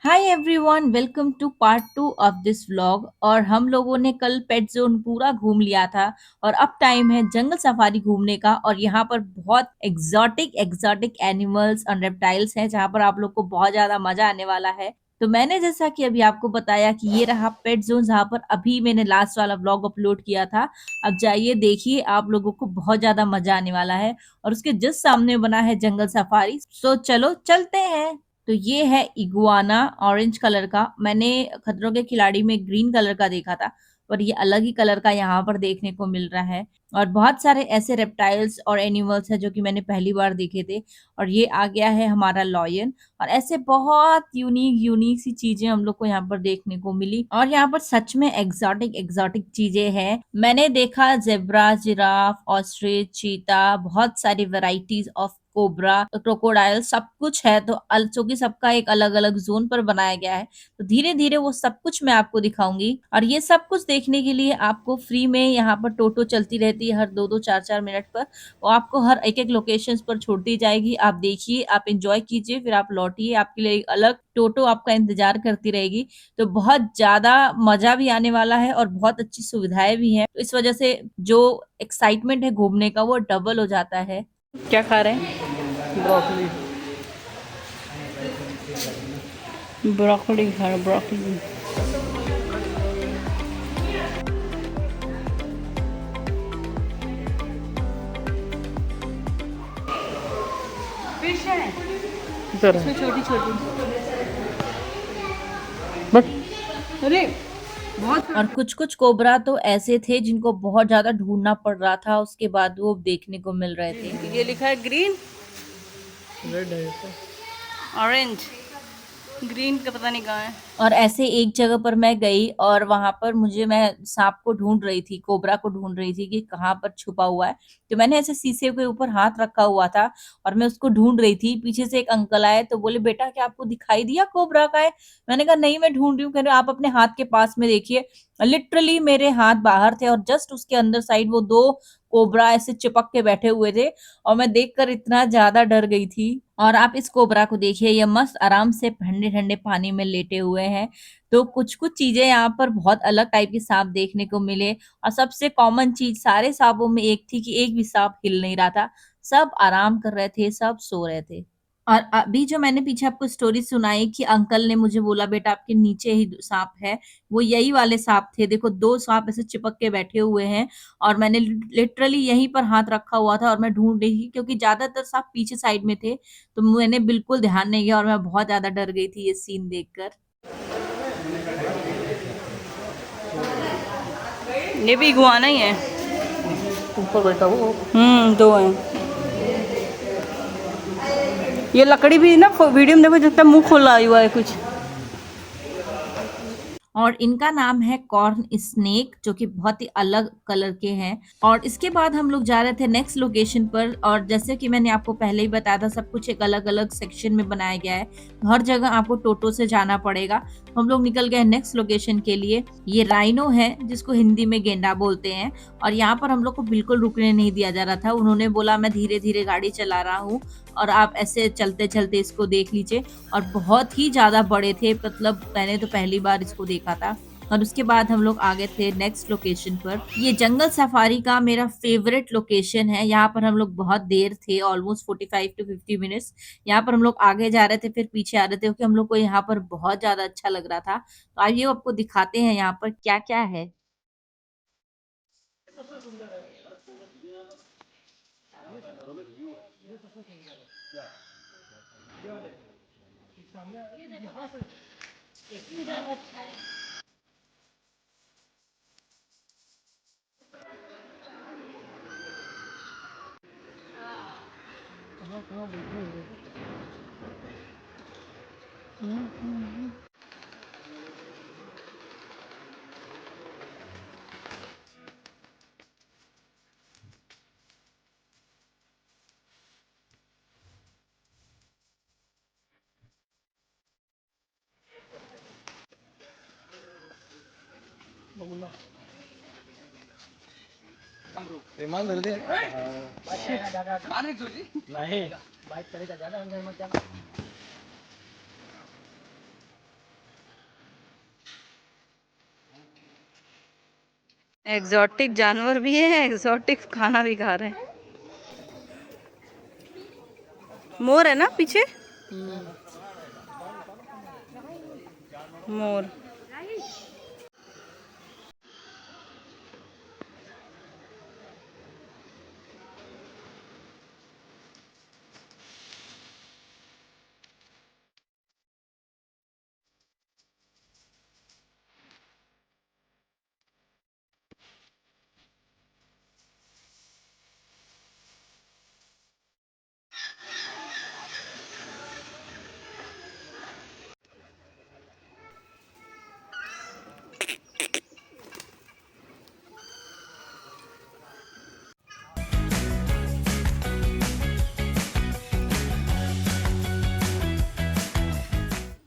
Hi everyone, welcome to part 2 of this vlog. और हम लोगों ने कल पेट जोन पूरा घूम लिया था और अब टाइम है जंगल सफारी घूमने का। और यहाँ पर बहुत एग्जॉटिक एग्जॉटिक एनिमल्स और रेप्टाइल्स हैं जहाँ पर आप लोग को बहुत ज्यादा मजा आने वाला है। तो मैंने जैसा कि अभी आपको बताया कि ये रहा पेट जोन जहाँ पर अभी मैंने लास्ट वाला व्लॉग अपलोड किया था। अब जाइए देखिए, आप लोगों को बहुत ज्यादा मजा आने वाला है। और उसके जस्ट सामने बना है जंगल सफारी। सो चलो चलते हैं। तो ये है इगुआना, ऑरेंज कलर का। मैंने खतरों के खिलाड़ी में ग्रीन कलर का देखा था, पर ये अलग ही कलर का यहाँ पर देखने को मिल रहा है। और बहुत सारे ऐसे रेप्टाइल्स और एनिमल्स हैं जो कि मैंने पहली बार देखे थे। और ये आ गया है हमारा लॉयन। और ऐसे बहुत यूनिक यूनिक सी चीजें हम लोग को यहाँ पर देखने को मिली। और यहाँ पर सच में एग्जॉटिक एग्जॉटिक चीजें हैं। मैंने देखा जेब्रा, जिराफ, ऑस्ट्रिच, चीता, बहुत सारी वेराइटीज ऑफ कोबरा, क्रोकोडाइल, सब कुछ है। तो चूंकि सबका एक अलग अलग जोन पर बनाया गया है, तो धीरे धीरे वो सब कुछ मैं आपको दिखाऊंगी। और ये सब कुछ देखने के लिए आपको फ्री में यहाँ पर टोटो चलती रहती है हर 2-2 4-4 मिनट पर। वो आपको हर एक एक लोकेशन पर छोड़ती जाएगी। आप देखिए, आप एंजॉय कीजिए, फिर आप लौटिए, आपके लिए एक अलग टोटो आपका इंतजार करती रहेगी। तो बहुत ज्यादा मजा भी आने वाला है और बहुत अच्छी सुविधाएं भी हैं। तो इस वजह से जो एक्साइटमेंट है घूमने का वो डबल हो जाता है। क्या खा रहे हैं? ब्रोकली। ब्रोकली खा रहे, ब्रोकली। फिश है इधर है। इसमें छोटी छोटी। बट अरे बहुत। और कुछ कुछ कोबरा तो ऐसे थे जिनको बहुत ज्यादा ढूंढना पड़ रहा था, उसके बाद वो देखने को मिल रहे थे। ये लिखा है ग्रीन, रेड है ये तो। ऑरेंज, ग्रीन का पता नहीं कहाँ है। और ऐसे एक जगह पर मैं गई और वहां पर मैं सांप को ढूंढ रही थी, कोबरा को ढूंढ रही थी कि कहाँ पर छुपा हुआ है। तो मैंने ऐसे शीशे के ऊपर हाथ रखा हुआ था और मैं उसको ढूंढ रही थी। पीछे से एक अंकल आए तो बोले, बेटा क्या आपको दिखाई दिया कोबरा का है? मैंने कहा नहीं, मैं ढूंढ रही हूँ। कह रहे आप अपने हाथ के पास में देखिए। लिटरली मेरे हाथ बाहर थे और जस्ट उसके अंदर साइड वो दो कोबरा ऐसे चिपक के बैठे हुए थे। और मैं देखकर इतना ज्यादा डर गई थी। और आप इस कोबरा को देखिए, ये मस्त आराम से ठंडे ठंडे पानी में लेटे हुए हैं। तो कुछ कुछ चीजें यहाँ पर बहुत अलग टाइप के सांप देखने को मिले। और सबसे कॉमन चीज सारे सांपों में एक थी कि एक भी सांप हिल नहीं रहा था। सब आराम कर रहे थे, सब सो रहे थे। और अभी जो मैंने पीछे आपको स्टोरी सुनाई कि अंकल ने मुझे बोला, बेटा आपके नीचे ही सांप है, वो यही वाले सांप थे। देखो, दो सांप ऐसे चिपक के बैठे हुए हैं। और मैंने लिटरली यहीं पर हाथ रखा हुआ था और मैं ढूंढ रही थी, क्योंकि ज्यादातर सांप पीछे साइड में थे। तो मैंने बिल्कुल ध्यान नहीं किया और मैं बहुत ज्यादा डर गई थी ये सीन देखकर। ये भी इगुआना ही है। ऊपर बैठा वो। दो हैं। ये लकड़ी भी ना वीडियो में देखो, जितना मुंह खोला हुआ है कुछ। और इनका नाम है कॉर्न स्नेक, जो कि बहुत ही अलग कलर के हैं। और इसके बाद हम लोग जा रहे थे नेक्स्ट लोकेशन पर। और जैसे कि मैंने आपको पहले ही बताया था, सब कुछ एक अलग अलग सेक्शन में बनाया गया है। तो हर जगह आपको टोटो से जाना पड़ेगा। तो हम लोग निकल गए नेक्स्ट लोकेशन के लिए। ये राइनो है, जिसको हिंदी में गेंडा बोलते हैं। और यहाँ पर हम लोग को बिल्कुल रुकने नहीं दिया जा रहा था। उन्होंने बोला मैं धीरे धीरे गाड़ी चला रहा हूँ और आप ऐसे चलते चलते इसको देख लीजिए। और बहुत ही ज्यादा बड़े थे, मतलब मैंने तो पहली बार इसको देखा था। और उसके बाद हम लोग आगे थे नेक्स्ट लोकेशन पर। ये जंगल सफारी का मेरा फेवरेट लोकेशन है। यहाँ पर हम लोग बहुत देर थे, ऑलमोस्ट 45 to 50 मिनट्स। यहाँ पर हम लोग आगे जा रहे थे, फिर पीछे आ रहे थे, क्योंकि हम लोग को यहाँ पर बहुत ज्यादा अच्छा लग रहा था। तो आइए आपको दिखाते हैं यहाँ पर क्या क्या है। कहाँ कहाँ बैठे हुए हैं। बगुला विमान धर दे। नहीं बाइक चलेगा ज्यादा अंदर मत जाना। एग्जॉटिक जानवर भी है, एग्जॉटिक खाना भी खा रहे हैं। मोर है ना पीछे, मोर।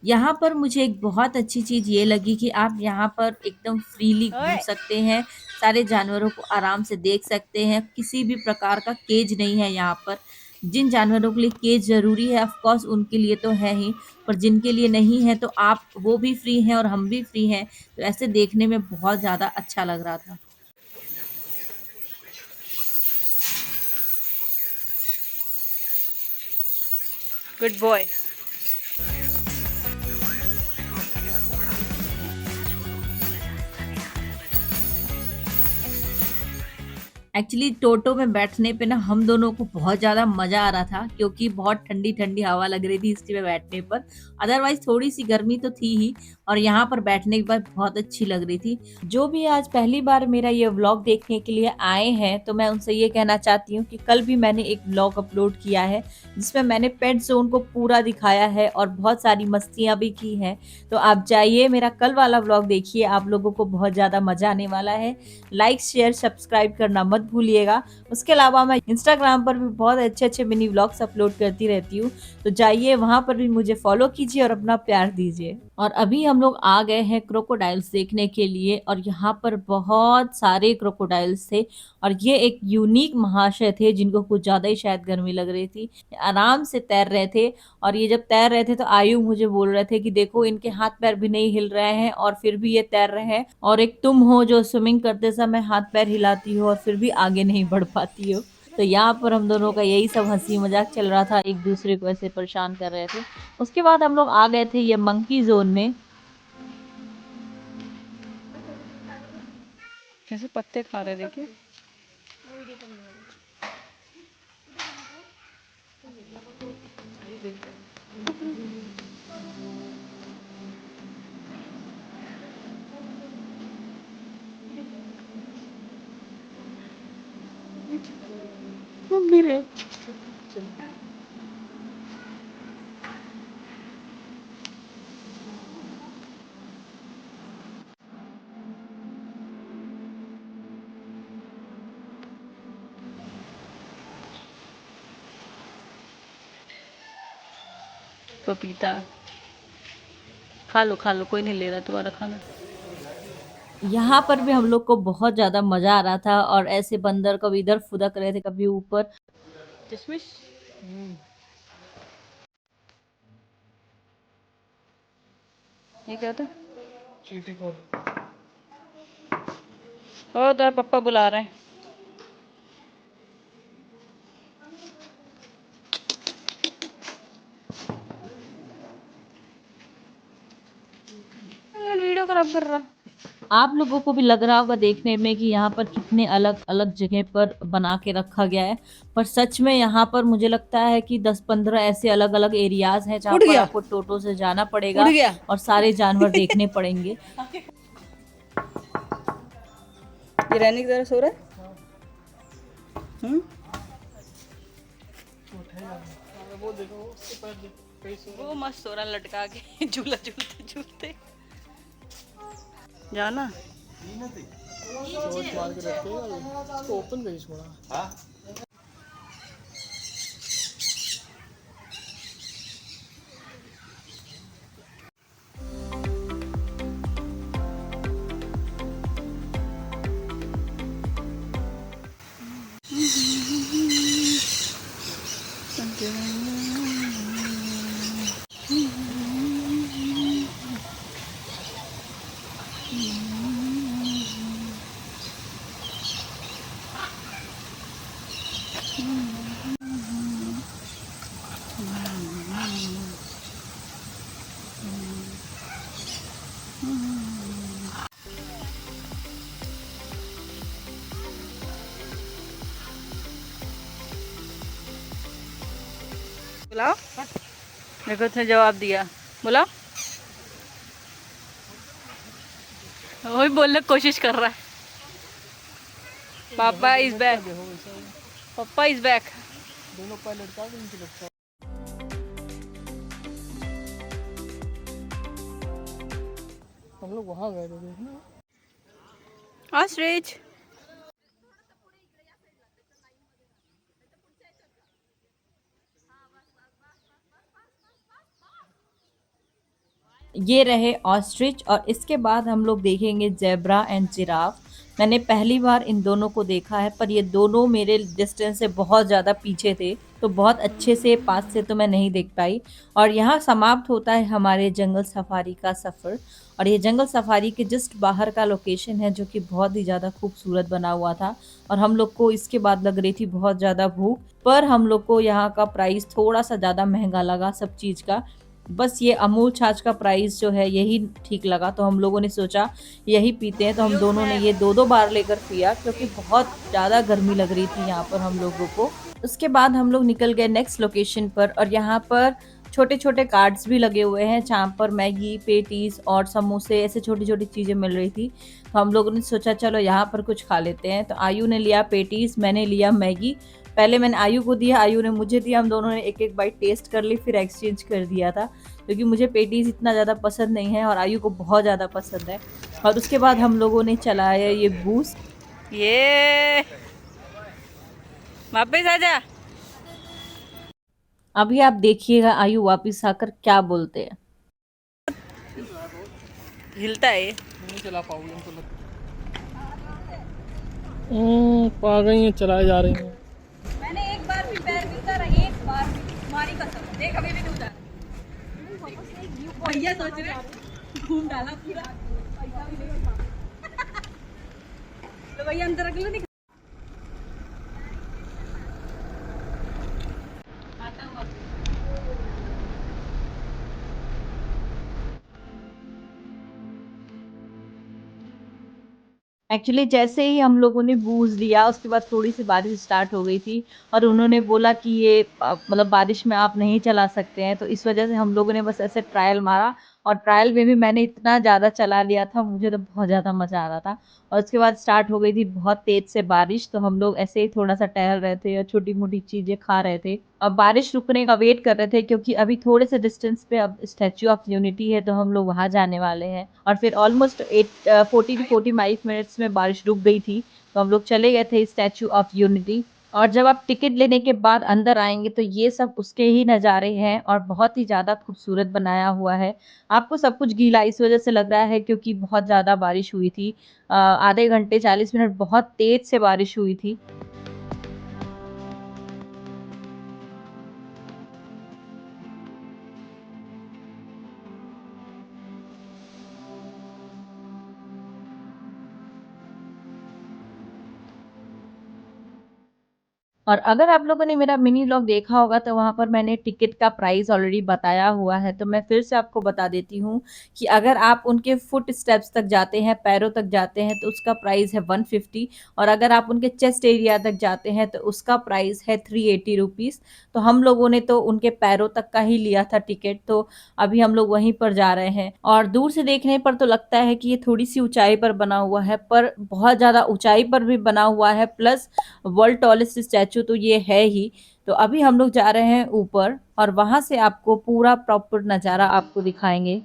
यहाँ पर मुझे एक बहुत अच्छी चीज़ ये लगी कि आप यहाँ पर एकदम फ्रीली घूम सकते हैं, सारे जानवरों को आराम से देख सकते हैं, किसी भी प्रकार का केज नहीं है यहाँ पर। जिन जानवरों के लिए केज ज़रूरी है ऑफ कोर्स उनके लिए तो है ही, पर जिनके लिए नहीं है तो आप वो भी फ्री हैं और हम भी फ्री हैं, तो ऐसे देखने में बहुत ज़्यादा अच्छा लग रहा था। Good boy. एक्चुअली टोटो में बैठने पे ना हम दोनों को बहुत ज़्यादा मज़ा आ रहा था क्योंकि बहुत ठंडी-ठंडी हवा लग रही थी इसमें बैठने पर। अदरवाइज़ थोड़ी-सी गर्मी तो थी ही और यहाँ पर बैठने के बाद बहुत अच्छी लग रही थी। जो भी आज पहली बार मेरा ये व्लॉग देखने के लिए आए हैं, तो मैं उनसे ये कहना चाहती हूँ कि कल भी मैंने एक व्लॉग अपलोड किया है, जिसमें मैंने पेट ज़ोन को पूरा दिखाया है और बहुत सारी मस्तियाँ भी की हैं। तो आप जाइए मेरा कल वाला व्लॉग देखिए, आप लोगों को बहुत ज़्यादा मज़ा आने वाला है। लाइक, शेयर, सब्सक्राइब करना मत भूलिएगा। उसके अलावा मैं इंस्टाग्राम पर भी बहुत अच्छे-अच्छे मिनी व्लॉग्स अपलोड करती रहती हूँ, तो जाइए वहाँ पर भी मुझे फॉलो कीजिए और अपना प्यार दीजिए। और अभी हम लोग आ गए हैं क्रोकोडाइल्स देखने के लिए और यहाँ पर बहुत सारे क्रोकोडाइल्स थे और ये एक यूनिक महाशय थे जिनको कुछ ज़्यादा ही शायद गर्मी लग रही थी। आराम से तैर रहे थे और ये जब तैर रहे थे तो आयु मुझे बोल रहे थे कि देखो इनके हाथ-पैर भी नहीं हिल रहे हैं और फिर भी ये तैर रहे हैं, और एक तुम हो जो स्विमिंग करते समय हाथ-पैर हिलाती हो और फिर भी आगे नहीं बढ़ पाती हो। तो यहाँ पर हम दोनों का यही सब हँसी मज़ाक चल रहा था, एक दूसरे को ऐसे परेशान कर रहे थे। उसके बाद हम लोग आ गए थे ये मंकी ज़ोन में। कैसे पत्ते खा रहे देखिए। मम्मी रे। पपीता खा लो, खा लो, कोई नहीं ले रहा तुम्हारा खाना। यहाँ पर भी हम लोग को बहुत ज़्यादा मज़ा आ रहा था और ऐसे बंदर कभी इधर फुदक रहे थे, कभी ऊपर। किशमिश। ये क्या था? चीटी को ओ तो पापा बुला रहे हैं। ये वीडियो खराब कर रहा। आप लोगों को भी लग रहा होगा देखने में कि यहाँ पर कितने अलग-अलग जगह पर बना के रखा गया है, पर सच में यहाँ पर मुझे लगता है कि 10-15 ऐसे अलग-अलग एरियाज़ हैं जहाँ उड़ पर गया, आपको टोटो से जाना उड़ पड़ेगा गया। और सारे जानवर देखने पड़ेंगे। ये रहने की तरह सो रहा है। वो देखो उसके पैर देखो कैसे वो मस्त सो रहा लटका के झूला झूलते झूलते। जाना चोट मार के रखेगा, इसको ओपन कहीं छोड़ा। बुलाओ, देखो उसने जवाब दिया, बुलाओ। वही बोलने की कोशिश कर रहा है। पापा इज बैक, देखो वैसा ही। पापा इज बैक। दोनों पायलट का भी नहीं लगता। हम लोग वहाँ गए थे देखना। ऑस्ट्रिच। ये रहे ऑस्ट्रिच और इसके बाद हम लोग देखेंगे जेब्रा एंड जिराफ। मैंने पहली बार इन दोनों को देखा है, पर ये दोनों मेरे डिस्टेंस से बहुत ज़्यादा पीछे थे, तो बहुत अच्छे से पास से तो मैं नहीं देख पाई। और यहाँ समाप्त होता है हमारे जंगल सफारी का सफ़र। और ये जंगल सफारी के जस्ट बाहर का लोकेशन है, जो कि बहुत ही ज़्यादा खूबसूरत बना हुआ था। और हम लोग को इसके बाद लग रही थी बहुत ज़्यादा भूख, पर हम लोग को यहाँ का प्राइस थोड़ा सा ज़्यादा महंगा लगा सब चीज़ का। बस ये अमूल छाछ का प्राइस जो है यही ठीक लगा, तो हम लोगों ने सोचा यही पीते हैं। तो हम दोनों ने ये दो दो बार लेकर पिया, क्योंकि बहुत ज़्यादा गर्मी लग रही थी यहाँ पर हम लोगों को। उसके बाद हम लोग निकल गए नेक्स्ट लोकेशन पर, और यहाँ पर छोटे छोटे कार्ड्स भी लगे हुए हैं जहाँ पर मैगी, पेटीज और समोसे ऐसे छोटी छोटी चीज़ें मिल रही थी। तो हम लोगों ने सोचा चलो यहाँ पर कुछ खा लेते हैं। तो आयु ने लिया पेटीज, मैंने लिया मैगी। पहले मैंने आयु को दिया, आयु ने मुझे दिया, हम दोनों ने एक एक बाइट टेस्ट कर ली, फिर एक्सचेंज कर दिया था, क्योंकि मुझे पेटीज इतना ज़्यादा पसंद नहीं है और आयु को बहुत ज़्यादा पसंद है। और उसके बाद हम लोगों ने चलाया ये बूस्ट। ये वापस आजा। अभी आप देखिएगा आयु वापस आकर क्या बोलते हैं। हिलता है ये। नहीं चला पाओगे हमको लगता। पा गई हैं, चलाए जा रही हैं। मैंने एक बार भी पैर नहीं उतारा, एक बार भी, तुम्हारी कसम, देख अभी भी नहीं उतारा। भैया सोच रहे घूम डाला पूरा, पैसा भी नहीं। तो भैया अंदर रख लो। नहीं एक्चुअली जैसे ही हम लोगों ने बूझ लिया, उसके बाद थोड़ी सी बारिश स्टार्ट हो गई थी, और उन्होंने बोला कि ये मतलब बारिश में आप नहीं चला सकते हैं। तो इस वजह से हम लोगों ने बस ऐसे ट्रायल मारा, और ट्रायल में भी मैंने इतना ज़्यादा चला लिया था, मुझे तो बहुत ज़्यादा मज़ा आ रहा था। और उसके बाद स्टार्ट हो गई थी बहुत तेज़ से बारिश, तो हम लोग ऐसे ही थोड़ा सा टहल रहे थे और छोटी मोटी चीज़ें खा रहे थे और बारिश रुकने का वेट कर रहे थे, क्योंकि अभी थोड़े से डिस्टेंस पे अब स्टैच्यू ऑफ यूनिटी है, तो हम लोग वहाँ जाने वाले हैं। और फिर ऑलमोस्ट 40 टू 45 मिनट्स में बारिश रुक गई थी, तो हम लोग चले गए थे स्टैच्यू ऑफ यूनिटी। और जब आप टिकट लेने के बाद अंदर आएंगे, तो ये सब उसके ही नज़ारे हैं, और बहुत ही ज़्यादा खूबसूरत बनाया हुआ है। आपको सब कुछ गीला इस वजह से लग रहा है, क्योंकि बहुत ज़्यादा बारिश हुई थी। आधे घंटे 40 मिनट बहुत तेज़ से बारिश हुई थी। और अगर आप लोगों ने मेरा मिनी व्लॉग देखा होगा, तो वहाँ पर मैंने टिकट का प्राइस ऑलरेडी बताया हुआ है, तो मैं फिर से आपको बता देती हूँ कि अगर आप उनके फुट स्टेप्स तक जाते हैं, पैरों तक जाते हैं, तो उसका प्राइस है 150। और अगर आप उनके चेस्ट एरिया तक जाते हैं, तो उसका प्राइस है 380 रुपीज़। तो हम लोगों ने तो उनके पैरों तक का ही लिया था टिकट, तो अभी हम लोग वहीं पर जा रहे हैं। और दूर से देखने पर तो लगता है कि ये थोड़ी सी ऊंचाई पर बना हुआ है, पर बहुत ज़्यादा ऊंचाई पर भी बना हुआ है, प्लस वर्ल्ड टॉलेस्ट स्टैचू तो ये है ही। तो अभी हम लोग जा रहे हैं ऊपर, और वहां से आपको पूरा प्रॉपर नज़ारा आपको दिखाएंगे।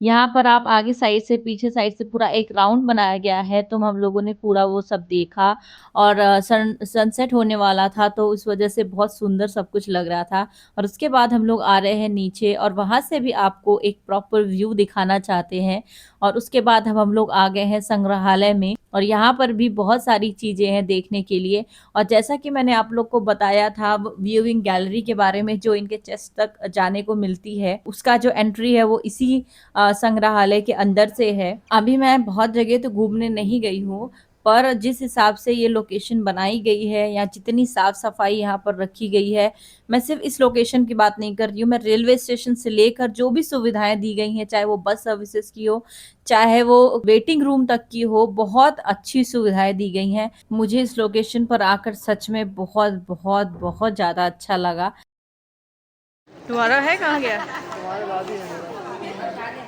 यहाँ पर आप आगे साइड से, पीछे साइड से पूरा एक राउंड बनाया गया है, तो हम लोगों ने पूरा वो सब देखा। और सनसेट होने वाला था, तो इस वजह से बहुत सुंदर सब कुछ लग रहा था। और उसके बाद हम लोग आ रहे हैं नीचे, और वहाँ से भी आपको एक प्रॉपर व्यू दिखाना चाहते हैं। और उसके बाद हम लोग आ गए हैं संग्रहालय में, और यहाँ पर भी बहुत सारी चीज़ें हैं देखने के लिए। और जैसा कि मैंने आप लोग को बताया था व्यूइंग गैलरी के बारे में, जो इनके चेस्ट तक जाने को मिलती है, उसका जो एंट्री है वो इसी संग्रहालय के अंदर से है। अभी मैं बहुत जगह तो घूमने नहीं गई हूँ, पर जिस हिसाब से ये लोकेशन बनाई गई है या जितनी साफ सफाई यहाँ पर रखी गई है, मैं सिर्फ इस लोकेशन की बात नहीं कर रही हूँ, मैं रेलवे स्टेशन से लेकर जो भी सुविधाएं दी गई हैं, चाहे वो बस सर्विसेज की हो, चाहे वो वेटिंग रूम तक की हो, बहुत अच्छी सुविधाएं दी गई हैं। मुझे इस लोकेशन पर आकर सच में बहुत बहुत बहुत ज्यादा अच्छा लगा। तुम्हारा है कहाँ गया? तुम्हारे बाद ही है मेरा।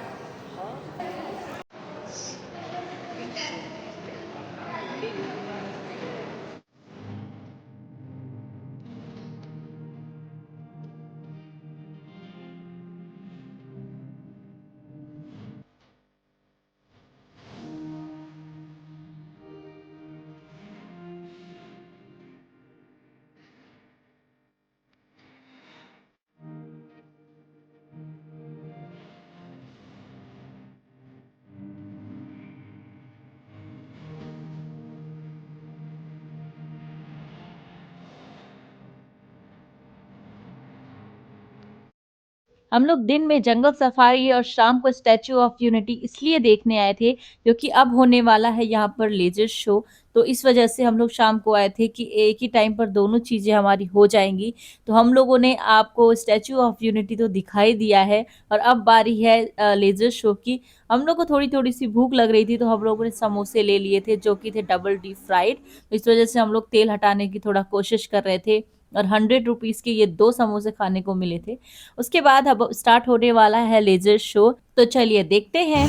हम लोग दिन में जंगल सफारी और शाम को स्टैचू ऑफ यूनिटी इसलिए देखने आए थे क्योंकि अब होने वाला है यहाँ पर लेजर शो। तो इस वजह से हम लोग शाम को आए थे कि एक ही टाइम पर दोनों चीजें हमारी हो जाएंगी। तो हम लोगों ने आपको स्टैचू ऑफ यूनिटी तो दिखाई दिया है और अब बारी है लेजर शो की। हम लोग को थोड़ी थोड़ी सी भूख लग रही थी तो हम लोगों ने समोसे ले लिए थे जो कि थे डबल डीप फ्राइड। इस वजह से हम लोग तेल हटाने की थोड़ा कोशिश कर रहे थे और 100 रुपीज के ये 2 समोसे खाने को मिले थे। उसके बाद अब स्टार्ट होने वाला है लेजर शो, तो चलिए देखते हैं।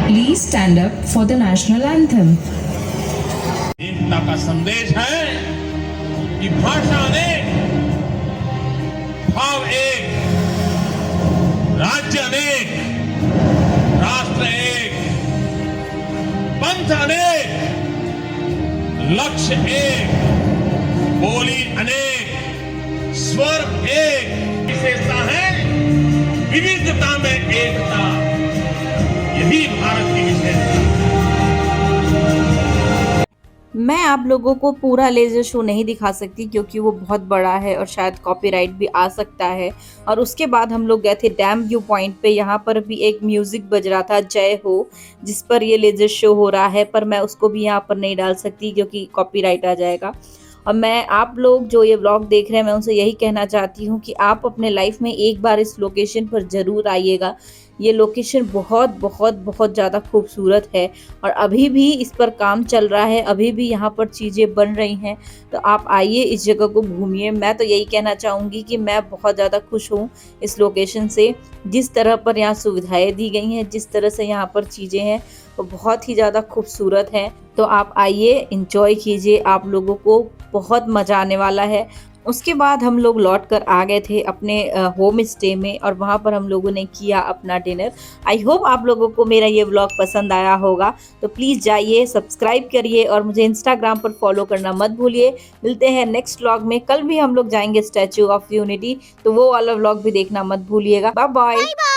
Please stand up for the national anthem. एकता का संदेश है कि भाषा अनेक, भाव एक, राज्य अनेक, राष्ट्र एक, पंथ अनेक, लक्ष्य एक, बोली अनेक, स्वर एक। विशेषता है विविधता में एकता, यही भारत की विशेषता। मैं आप लोगों को पूरा लेजर शो नहीं दिखा सकती क्योंकि वो बहुत बड़ा है और शायद कॉपीराइट भी आ सकता है। और उसके बाद हम लोग गए थे डैम व्यू पॉइंट पे, यहाँ पर भी एक म्यूजिक बज रहा था जय हो, जिस पर ये लेजर शो हो रहा है, पर मैं उसको भी यहाँ पर नहीं डाल सकती क्योंकि कॉपीराइट आ जाएगा। और मैं आप लोग जो ये व्लॉग देख रहे हैं मैं उनसे यही कहना चाहती हूँ कि आप अपने लाइफ में एक बार इस लोकेशन पर ज़रूर आइएगा। ये लोकेशन बहुत बहुत बहुत ज़्यादा खूबसूरत है और अभी भी इस पर काम चल रहा है, अभी भी यहाँ पर चीज़ें बन रही हैं। तो आप आइए, इस जगह को घूमिए। मैं तो यही कहना चाहूँगी कि मैं बहुत ज़्यादा खुश हूँ इस लोकेशन से। जिस तरह पर यहाँ सुविधाएं दी गई हैं, जिस तरह से यहाँ पर चीज़ें हैं, वो बहुत ही ज़्यादा खूबसूरत हैं। तो आप आइए, इंजॉय कीजिए, आप लोगों को बहुत मज़ा आने वाला है। उसके बाद हम लोग लौट कर आ गए थे अपने होम स्टे में और वहाँ पर हम लोगों ने किया अपना डिनर। आई होप आप लोगों को मेरा ये व्लॉग पसंद आया होगा। तो प्लीज़ जाइए, सब्सक्राइब करिए और मुझे इंस्टाग्राम पर फॉलो करना मत भूलिए। मिलते हैं नेक्स्ट व्लॉग में। कल भी हम लोग जाएंगे स्टैचू ऑफ यूनिटी, तो वो वाला व्लॉग भी देखना मत भूलिएगा। Bye bye.